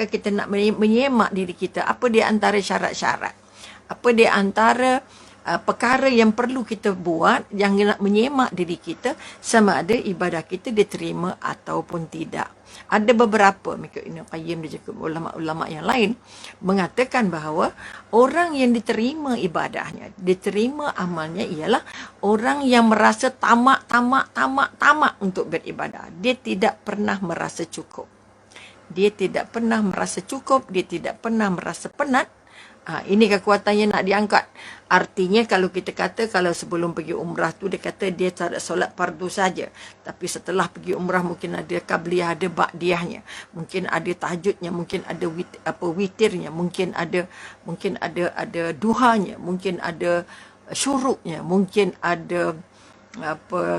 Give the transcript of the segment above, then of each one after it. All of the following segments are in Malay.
kita nak menyemak diri kita. Apa di antara syarat-syarat? Apa di antara perkara yang perlu kita buat yang nak menyemak diri kita sama ada ibadah kita diterima ataupun tidak. Ada beberapa, mengikut Ibn Qayyim dan juga ulama-ulama yang lain mengatakan bahawa orang yang diterima ibadahnya, diterima amalnya ialah orang yang merasa tamak untuk beribadah. Dia tidak pernah merasa cukup. Dia tidak pernah merasa cukup, dia tidak pernah merasa penat. Ini kekuatan yang nak diangkat. Artinya kalau kita kata, kalau sebelum pergi umrah tu dia kata dia tak ada solat fardu saja. Tapi setelah pergi umrah mungkin ada qabliyah, ada ba'diyahnya. Mungkin ada tahajudnya, mungkin ada witirnya, mungkin ada duhanya, mungkin ada syuruknya, mungkin ada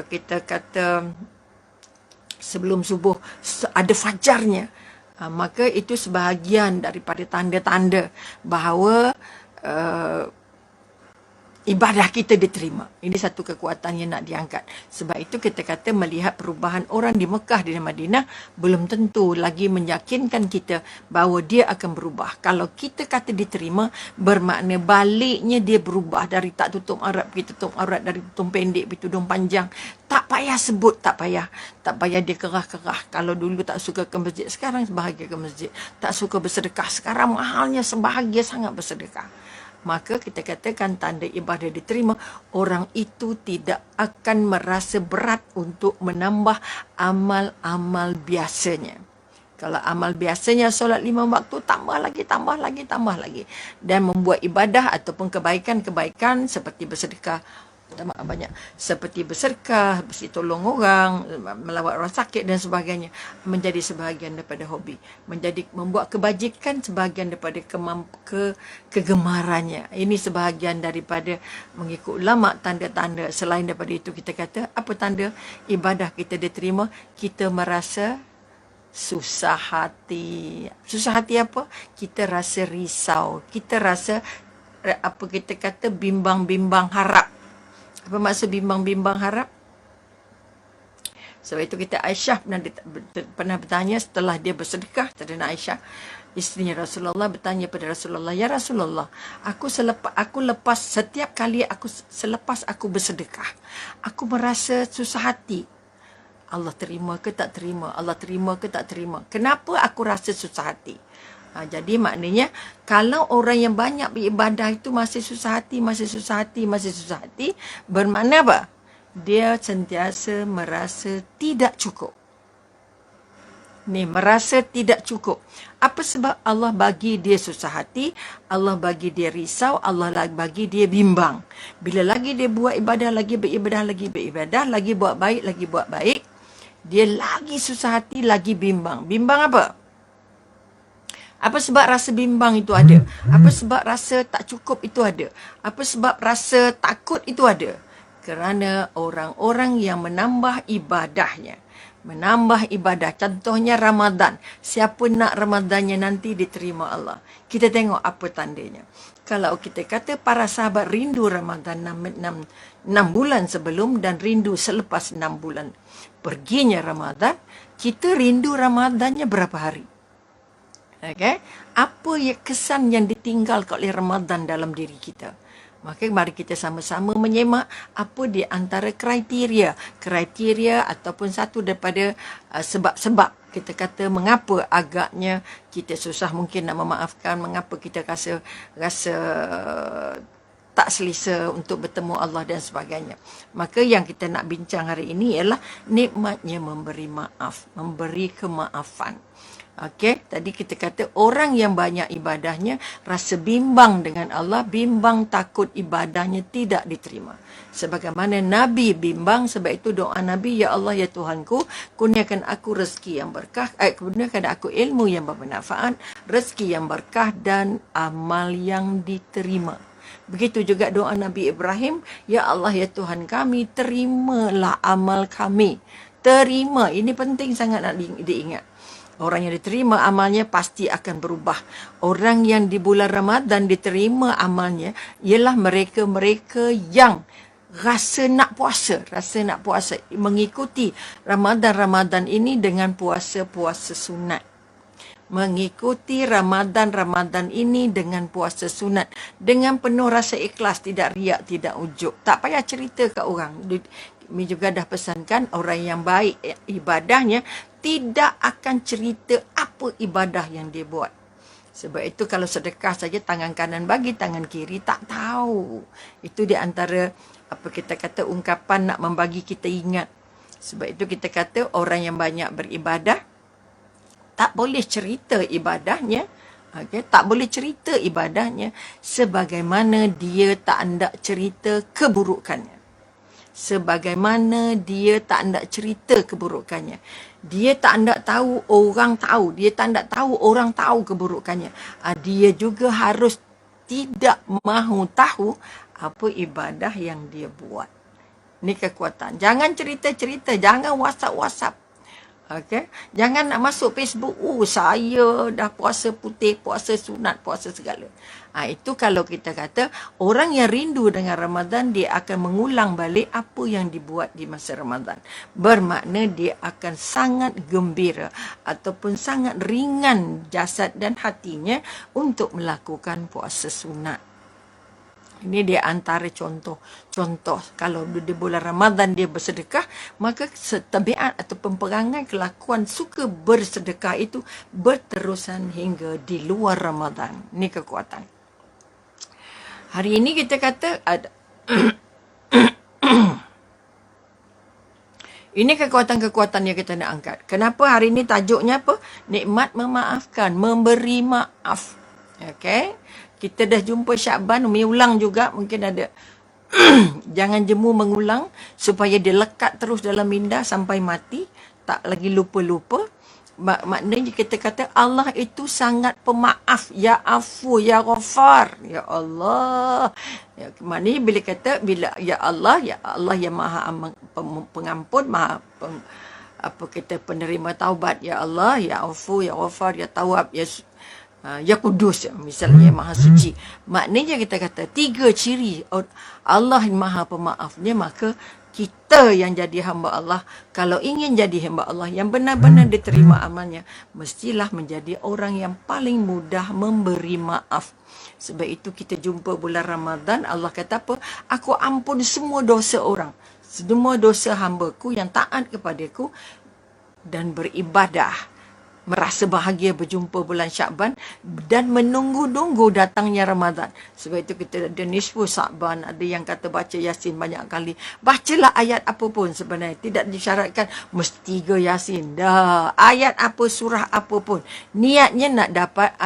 kita kata sebelum subuh ada fajarnya. Maka itu sebahagian daripada tanda-tanda bahawa ibadah kita diterima. Ini satu kekuatan yang nak diangkat. Sebab itu kita kata melihat perubahan orang di Mekah dan Madinah belum tentu lagi meyakinkan kita bahawa dia akan berubah. Kalau kita kata diterima, bermakna baliknya dia berubah dari tak tutup aurat pergi tutup aurat, dari tudung pendek pergi tudung panjang. Tak payah sebut, tak payah dia kerah-kerah. Kalau dulu tak suka ke masjid, sekarang sebahagia ke masjid. Tak suka bersedekah, sekarang mahalnya sebahagia sangat bersedekah. Maka kita katakan tanda ibadah diterima, orang itu tidak akan merasa berat untuk menambah amal-amal biasanya. Kalau amal biasanya solat 5 waktu, tambah lagi. Dan membuat ibadah ataupun kebaikan-kebaikan seperti bersedekah, banyak, seperti bersedekah, bersih tolong orang, melawat orang sakit dan sebagainya, menjadi sebahagian daripada hobi, membuat kebajikan sebahagian daripada kegemarannya. Ini sebahagian daripada mengikut ulama tanda-tanda. Selain daripada itu kita kata apa tanda ibadah kita diterima? Kita merasa susah hati. Susah hati apa? Kita rasa risau, kita rasa kita kata bimbang-bimbang harap. Apa maksud bimbang-bimbang harap? Sebab itu kita Aisyah pernah bertanya setelah dia bersedekah, Saudara Aisyah, isterinya Rasulullah, bertanya pada Rasulullah, "Ya Rasulullah, aku lepas setiap kali selepas aku bersedekah, aku merasa susah hati. Allah terima ke tak terima? Allah terima ke tak terima? Kenapa aku rasa susah hati?" Jadi maknanya kalau orang yang banyak beribadah itu masih susah hati, bermakna apa? Dia sentiasa merasa tidak cukup. Merasa tidak cukup. Apa sebab Allah bagi dia susah hati, Allah bagi dia risau, Allah bagi dia bimbang. Bila lagi dia buat ibadah, lagi beribadah, lagi buat baik, dia lagi susah hati, lagi bimbang. Bimbang apa? Apa sebab rasa bimbang itu ada? Apa sebab rasa tak cukup itu ada? Apa sebab rasa takut itu ada? Kerana orang-orang yang menambah ibadahnya. Menambah ibadah. Contohnya Ramadan. Siapa nak Ramadannya nanti diterima Allah? Kita tengok apa tandanya. Kalau kita kata para sahabat rindu Ramadan 6 bulan sebelum dan rindu selepas 6 bulan perginya Ramadan, kita rindu Ramadannya berapa hari? Okay? Apa kesan yang ditinggalkan oleh Ramadan dalam diri kita? Maka mari kita sama-sama menyemak apa di antara kriteria ataupun satu daripada sebab-sebab kita kata mengapa agaknya kita susah mungkin nak memaafkan, mengapa kita rasa tak selesa untuk bertemu Allah dan sebagainya. Maka yang kita nak bincang hari ini ialah nikmatnya memberi maaf, memberi kemaafan. Okey, tadi kita kata orang yang banyak ibadahnya rasa bimbang dengan Allah, bimbang takut ibadahnya tidak diterima. Sebagaimana Nabi bimbang, sebab itu doa Nabi, "Ya Allah, ya Tuhanku, kurniakan aku rezeki yang berkah, kurniakan aku ilmu yang bermanfaat, rezeki yang berkah dan amal yang diterima." Begitu juga doa Nabi Ibrahim, "Ya Allah, ya Tuhan kami, terimalah amal kami." Terima, ini penting sangat nak diingat. Orang yang diterima amalnya pasti akan berubah. Orang yang di bulan Ramadan diterima amalnya ialah mereka-mereka yang rasa nak puasa, mengikuti Ramadan ini dengan puasa-puasa sunat. mengikuti Ramadan ini dengan puasa sunat, dengan penuh rasa ikhlas, tidak riak, tidak ujub. Tak payah cerita ke orang. Mi juga dah pesankan, orang yang baik ibadahnya tidak akan cerita apa ibadah yang dia buat. Sebab itu kalau sedekah saja tangan kanan bagi, tangan kiri tak tahu. Itu di antara apa kita kata ungkapan nak membagi kita ingat. Sebab itu kita kata orang yang banyak beribadah tak boleh cerita ibadahnya. Okay? Tak boleh cerita ibadahnya sebagaimana dia tak hendak cerita keburukannya. Sebagaimana dia tak hendak cerita keburukannya. Dia tak hendak tahu orang tahu. Dia tak hendak tahu orang tahu keburukannya. Dia juga harus tidak mahu tahu apa ibadah yang dia buat. Ini kekuatan. Jangan cerita-cerita. Jangan WhatsApp-WhatsApp. Okay? Jangan nak masuk Facebook. Saya dah puasa putih, puasa sunat, puasa segala. Itu kalau kita kata orang yang rindu dengan Ramadan, dia akan mengulang balik apa yang dibuat di masa Ramadan. Bermakna dia akan sangat gembira ataupun sangat ringan jasad dan hatinya untuk melakukan puasa sunat. Ini dia antara contoh kalau di bulan Ramadan dia bersedekah, maka tabiat atau perangai kelakuan suka bersedekah itu berterusan hingga di luar Ramadan. Ini kekuatan. Hari ini kita kata ada ini kekuatan-kekuatan yang kita nak angkat. Kenapa hari ini tajuknya apa? Nikmat memaafkan, memberi maaf. Okey. Kita dah jumpa Syakban, umi ulang juga mungkin ada. Jangan jemu mengulang supaya dia lekat terus dalam minda sampai mati, tak lagi lupa-lupa. Maknanya kita kata Allah itu sangat pemaaf, ya afu, ya ghafar, ya Allah. Maknanya bila kata ya Allah yang maha pengampun, maha penerima taubat, ya Allah, ya afu, ya ghafar, ya tawab, ya kudus, misalnya maha suci. Maknanya kita kata tiga ciri Allah yang maha pemaafnya, maka kita yang jadi hamba Allah, kalau ingin jadi hamba Allah yang benar-benar diterima amalnya, mestilah menjadi orang yang paling mudah memberi maaf. Sebab itu kita jumpa bulan Ramadan, Allah kata apa? Aku ampun semua dosa orang, semua dosa hamba-Ku yang taat kepadaku dan beribadah. Merasa bahagia berjumpa bulan Syakban dan menunggu-nunggu datangnya Ramadan. Sebab itu kita ada nisfu Syakban, ada yang kata baca Yasin banyak kali. Bacalah ayat apa pun sebenarnya. Tidak disyaratkan mesti ke Yasin. Dah, ayat apa, surah apa pun. Niatnya nak dapat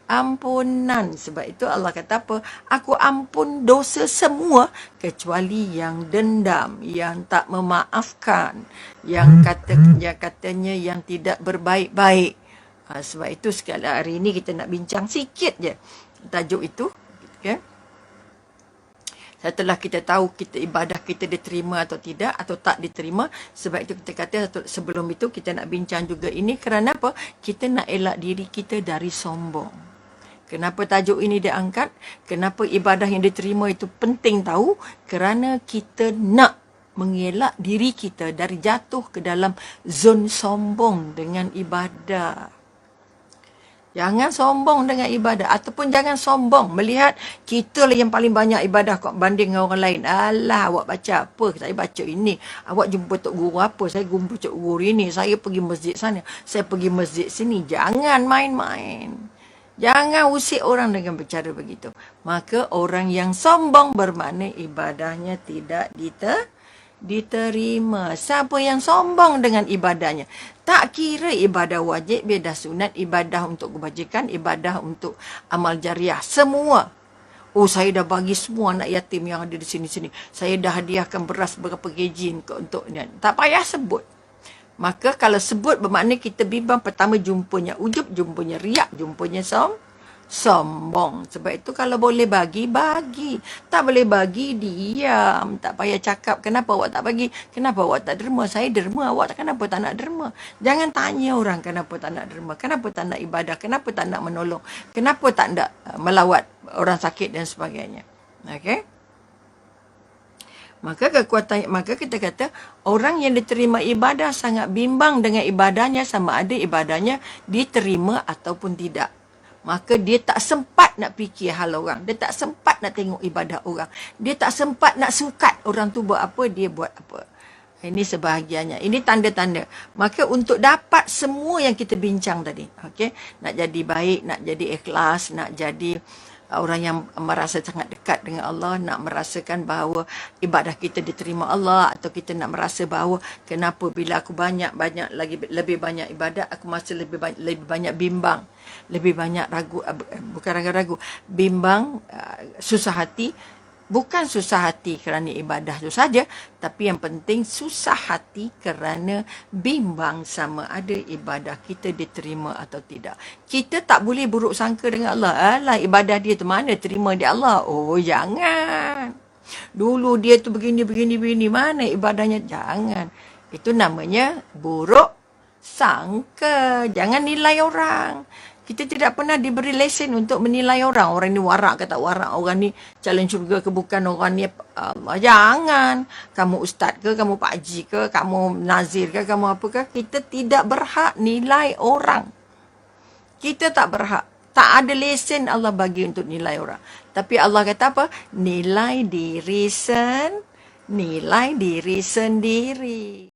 ampunan. Sebab itu Allah kata apa? Aku ampun dosa semua kecuali yang dendam, yang tak memaafkan, yang katanya yang tidak berbaik-baik. Sebab itu sekali hari ini kita nak bincang sikit je tajuk itu. Okay? Setelah kita tahu kita ibadah kita diterima atau tidak, atau tak diterima. Sebab itu kita kata sebelum itu kita nak bincang juga ini kerana apa? Kita nak elak diri kita dari sombong. Kenapa tajuk ini diangkat? Kenapa ibadah yang diterima itu penting tahu? Kerana kita nak mengelak diri kita dari jatuh ke dalam zon sombong dengan ibadah. Jangan sombong dengan ibadah. Ataupun jangan sombong melihat kita lah yang paling banyak ibadah kok banding dengan orang lain. Alah, awak baca apa? Saya baca ini. Awak jumpa tok guru apa? Saya jumpa tok guru ini. Saya pergi masjid sana. Saya pergi masjid sini. Jangan main-main. Jangan usik orang dengan bercara begitu. Maka orang yang sombong bermakna ibadahnya tidak diterima. Siapa yang sombong dengan ibadahnya? Tak kira ibadah wajib, ibadah sunat, ibadah untuk kebajikan, ibadah untuk amal jariah. Semua. Saya dah bagi semua anak yatim yang ada di sini-sini. Saya dah hadiahkan beras berapa kg untuk ni. Tak payah sebut. Maka kalau sebut bermakna kita bimbang. Pertama jumpanya ujub, jumpanya riak, jumpanya sombong. Sebab itu kalau boleh bagi. Tak boleh bagi, diam. Tak payah cakap kenapa awak tak bagi, kenapa awak tak derma. Saya derma, awak kenapa tak nak derma. Jangan tanya orang kenapa tak nak derma, kenapa tak nak ibadah, kenapa tak nak menolong, kenapa tak nak melawat orang sakit dan sebagainya. Okey. Maka kita kata orang yang diterima ibadah sangat bimbang dengan ibadahnya, sama ada ibadahnya diterima ataupun tidak. Maka dia tak sempat nak fikir hal orang. Dia tak sempat nak tengok ibadah orang. Dia tak sempat nak sukat orang tu buat apa, dia buat apa. Ini sebahagiannya. Ini tanda-tanda. Maka untuk dapat semua yang kita bincang tadi, okay? Nak jadi baik, nak jadi ikhlas, nak jadi orang yang merasa sangat dekat dengan Allah, nak merasakan bahawa ibadah kita diterima Allah, atau kita nak merasa bahawa kenapa bila aku lebih banyak ibadat, aku masih lebih banyak bimbang, lebih banyak ragu, bukan ragu-ragu, bimbang, susah hati. Bukan susah hati kerana ibadah itu saja, tapi yang penting susah hati kerana bimbang sama ada ibadah kita diterima atau tidak. Kita tak boleh buruk sangka dengan Allah. Alah, ibadah dia tu mana terima di Allah? Oh, jangan. Dulu dia tu begini, mana ibadahnya? Jangan. Itu namanya buruk sangka. Jangan nilai orang. Kita tidak pernah diberi lesen untuk menilai orang. Orang ni warak ke tak warak. Orang ni calon syurga ke bukan. Orang ni Allah. Jangan. Kamu ustaz ke, kamu pakcik ke, kamu nazir ke, kamu apa ke. Kita tidak berhak nilai orang. Kita tak berhak. Tak ada lesen Allah bagi untuk nilai orang. Tapi Allah kata apa? Nilai diri sendiri.